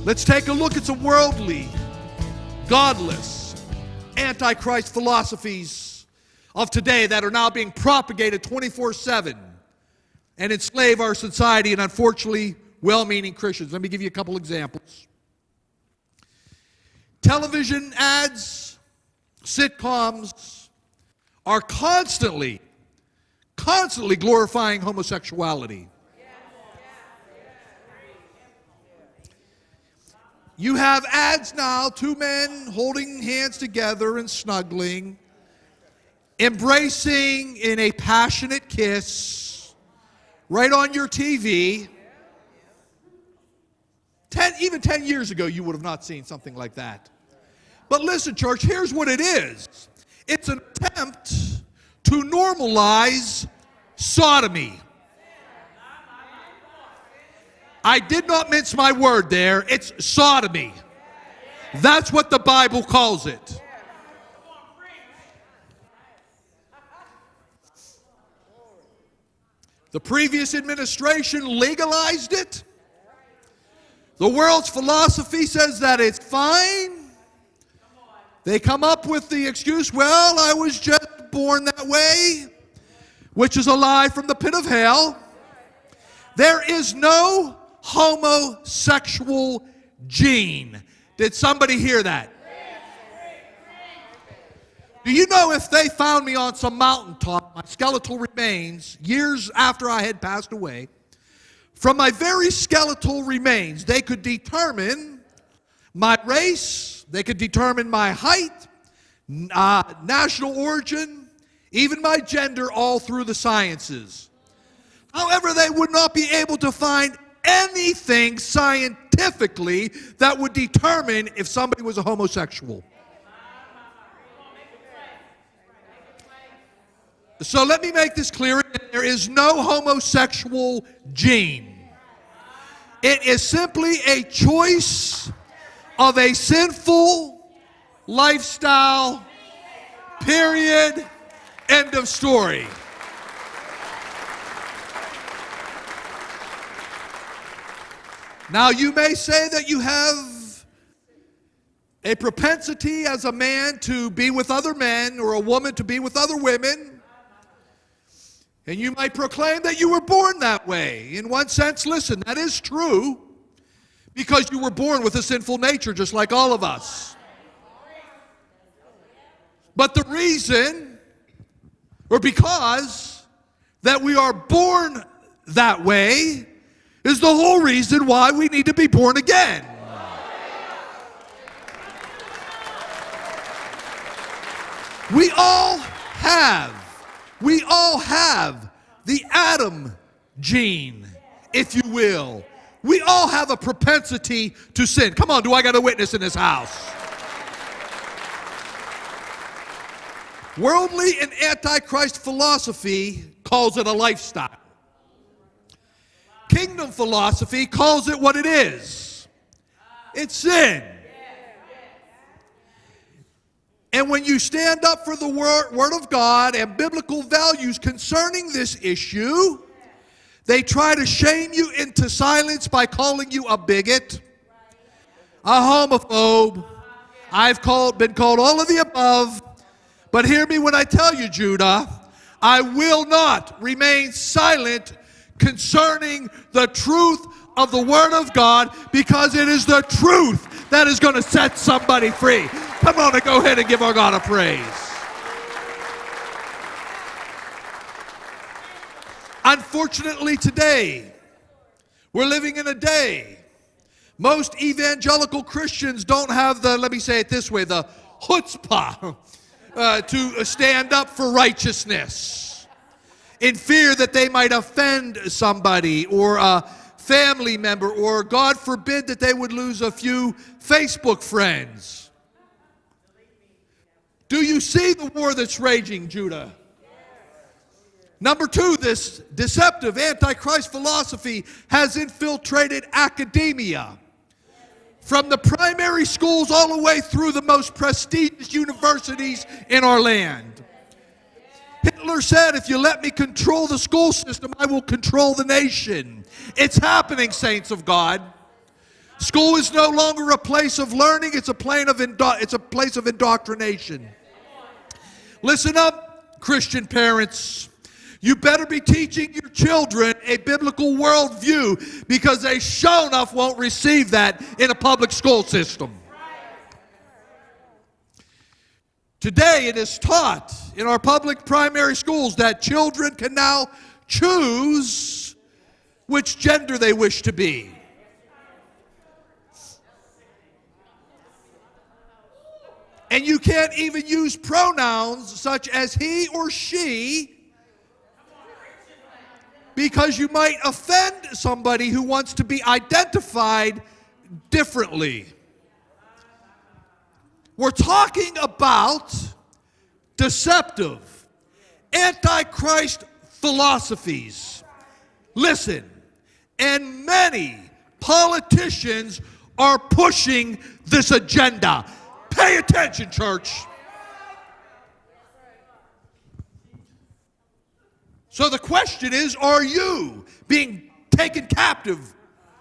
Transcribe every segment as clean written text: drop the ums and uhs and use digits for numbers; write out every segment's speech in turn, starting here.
Let's take a look at some worldly, godless, antichrist philosophies of today that are now being propagated 24/7 and enslave our society and unfortunately well-meaning Christians. Let me give you a couple examples. Television ads, sitcoms are constantly glorifying homosexuality. You have ads now, two men holding hands together and snuggling, embracing in a passionate kiss, right on your TV. Even 10 years ago, you would have not seen something like that. But listen, church, here's what it is. It's an attempt to normalize sodomy. I did not mince my word there. It's sodomy. That's what the Bible calls it. The previous administration legalized it. The world's philosophy says that it's fine. They come up with the excuse, well, I was just born that way, which is a lie from the pit of hell. There is no homosexual gene. Did somebody hear that? Do you know if they found me on some mountaintop, my skeletal remains, years after I had passed away, from my very skeletal remains, they could determine my race, they could determine my height, national origin, even my gender, all through the sciences. However, they would not be able to find anything scientifically that would determine if somebody was a homosexual. So let me make this clear. There is no homosexual gene. It is simply a choice of a sinful lifestyle, period, end of story. Now, you may say that you have a propensity as a man to be with other men or a woman to be with other women. And you might proclaim that you were born that way. In one sense, listen, that is true because you were born with a sinful nature just like all of us. But the reason, or because that we are born that way, is the whole reason why we need to be born again. We all have the Adam gene, if you will. We all have a propensity to sin. Come on, do I got a witness in this house? Worldly and antichrist philosophy calls it a lifestyle. Kingdom philosophy calls it what it is. It's sin. And when you stand up for the Word of God and biblical values concerning this issue, they try to shame you into silence by calling you a bigot, a homophobe. I've been called all of the above. But hear me when I tell you, Judah, I will not remain silent concerning the truth of the Word of God, because it is the truth that is going to set somebody free. Come on and go ahead and give our God a praise. Unfortunately today, we're living in a day, most evangelical Christians don't have the, let me say it this way, the chutzpah to stand up for righteousness in fear that they might offend somebody or a family member, or God forbid that they would lose a few Facebook friends. Do you see the war that's raging, Judah? Number two, this deceptive antichrist philosophy has infiltrated academia. From the primary schools all the way through the most prestigious universities in our land. Hitler said, if you let me control the school system, I will control the nation. It's happening, saints of God. School is no longer a place of learning, it's a place of indoctrination. Listen up, Christian parents. You better be teaching your children a biblical worldview, because they sure enough won't receive that in a public school system. Today it is taught in our public primary schools that children can now choose which gender they wish to be. And you can't even use pronouns such as he or she, because you might offend somebody who wants to be identified differently. We're talking about deceptive, antichrist philosophies. Listen, and many politicians are pushing this agenda. Pay attention, church. So the question is, are you being taken captive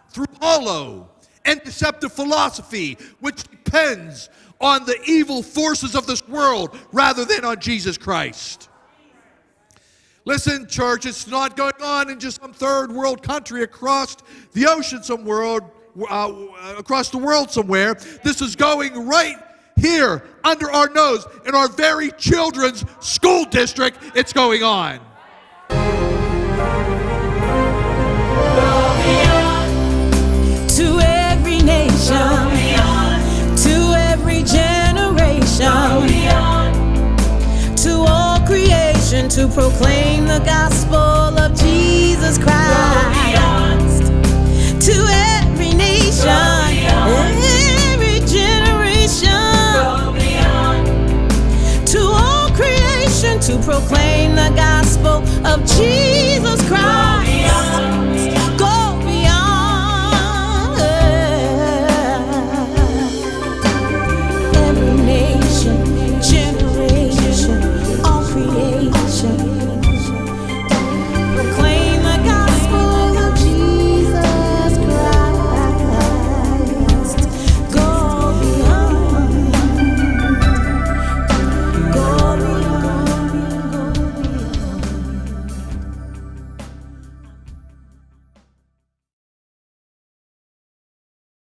through hollow and deceptive philosophy, which depends on the evil forces of this world rather than on Jesus Christ? Listen, church, it's not going on in just some third world country across the ocean somewhere, across the world somewhere. This is going right here under our nose in our very children's school district. It's going on. To every nation, to every generation, to all creation, to proclaim the gospel of Jesus Christ. To every nation, every generation, to all creation, to proclaim the gospel of Jesus.